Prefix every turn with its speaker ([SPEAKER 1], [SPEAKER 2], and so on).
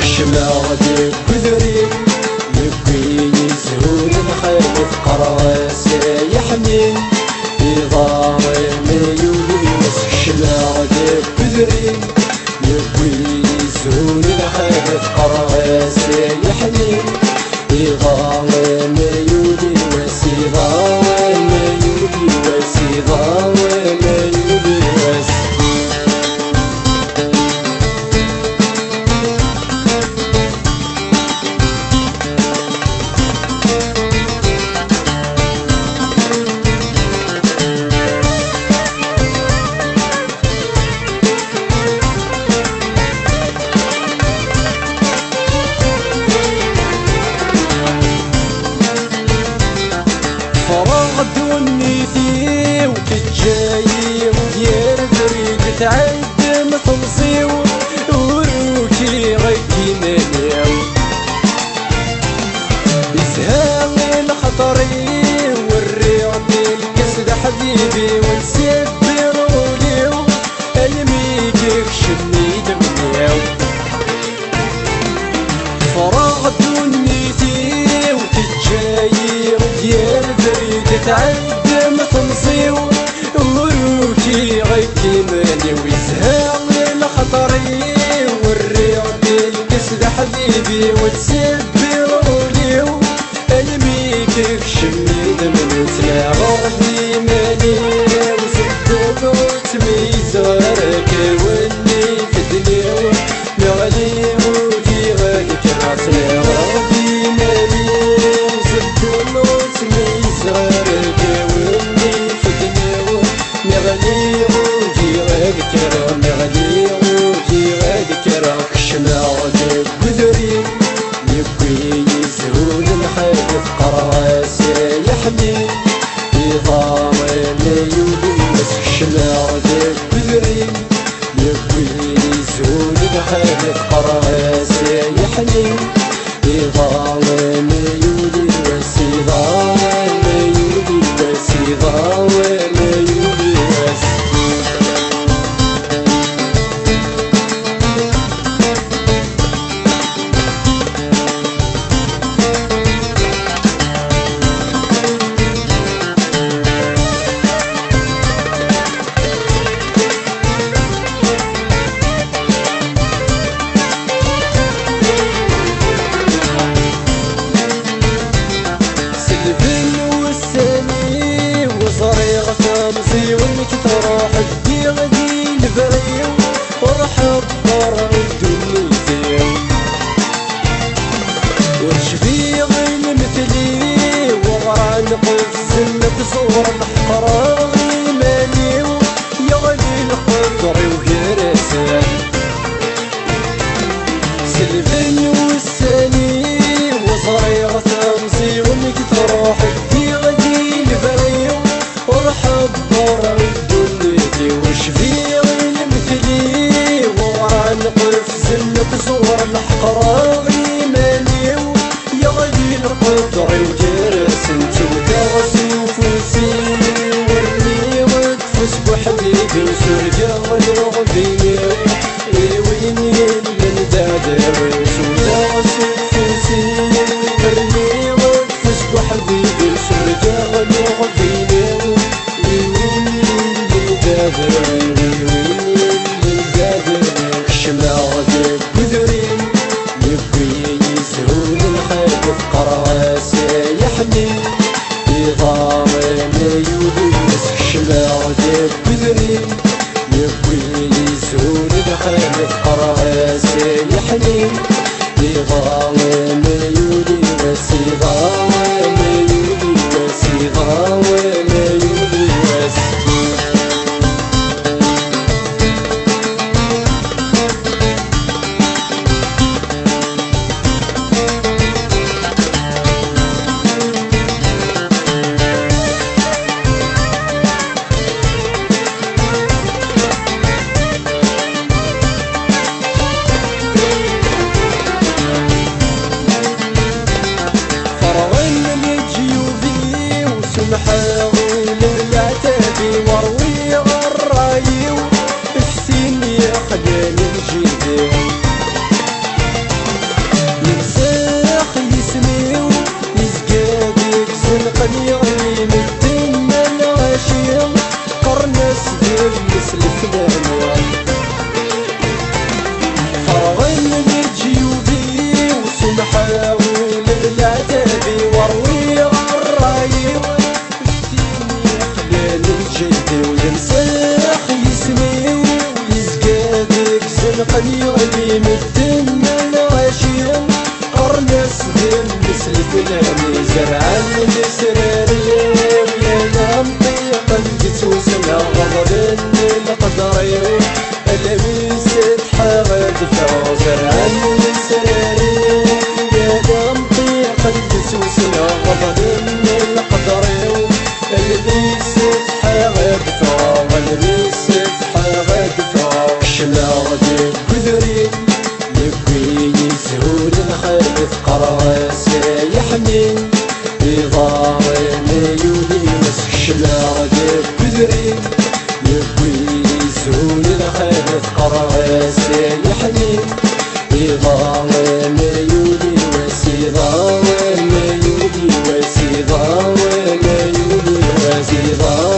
[SPEAKER 1] شماغ بذري يبكي يزهور الخيط قراسي يحمي يضام ميولي بس شماغ بذري يبكي يزهور الخيط قراسي يحمي يضام ميولي وسيضام ميولي وسيضام ميولي دونيتي وتتجاي ودير بريد تعد مخلصي وروكي غيكي مانيو يسهل الخطري والرياضي الكسد حبيبي ونسيب روليو الميكيك شني دمنيو فراغ دونيتي وتتجاي ودير بريد تعد متنصي وروكي غيكي ماني ويسهل الخطري والرياضي الكسد حبيبي وتسبي روليو الميكيك شمي دمن تلاغي ماني وصدق وتميزارك وني فدنيو مغلي ودي غادي تلاغي ماني وصدق وتميزارك مغلي ودي غادي مغلي ودي غادي شماغ بذري يبكي يزهول الخيط قراسي يحمي يضام ميولي بس شماغ بذري يبكي يزهول الخيط قراسي يحمي يضام ميولي وسيضام ميولي وسيضام ميولي تروح بدي غدي البريو ورحب برا دنيتي وشفيغ المثلي وغران قفزن بصور الحراغي مانيو يغلي القدر وهرسان سلفني والساني وصريغ تمسي وانك تروح بدي غدي البريو ورحب برا دنيتي وشفيغ المثلي وغران قفزن بصور الحراغي مانيو يغلي القدر وجرس انت وتغسي وفوسي ورني وتفوس بحبيبي وسرجال وغبيني ويني اللي ندادر وتغسي وفوسي ورني وتفوس بحبيبي وسرجال وغبيني ويني اللي ندادر شماغ بذري يبكي يسهول الخيط قراسي يحمي يضام ميولي شماغ بذري يبكي يسهول الخيط قراسي يحمي يضام ميولي وسيضام ميولي وسيضام ميولي محاول العتابي وروي الراي وشتيني خلال الجدي وينسخ يسمي ويزقادك زنقني غلي مدن العشيم قرنس دين مثل فلاني زرعا الاسراري ويا منطقة تتوسنا غضب القدري لبست حغد زرعا الاسراري ويا منطقة تتوسنا غضب القدري لبست حغد لبست حغد شلاغ قدري يبكي يسهول الخيط قراس يحمي بضار ميولي مسك شلاغ قدري يبكي يسهول الخيط قراس يحمي بضار ميولي وسيضار ميولي وسيضار ميولي وسيضار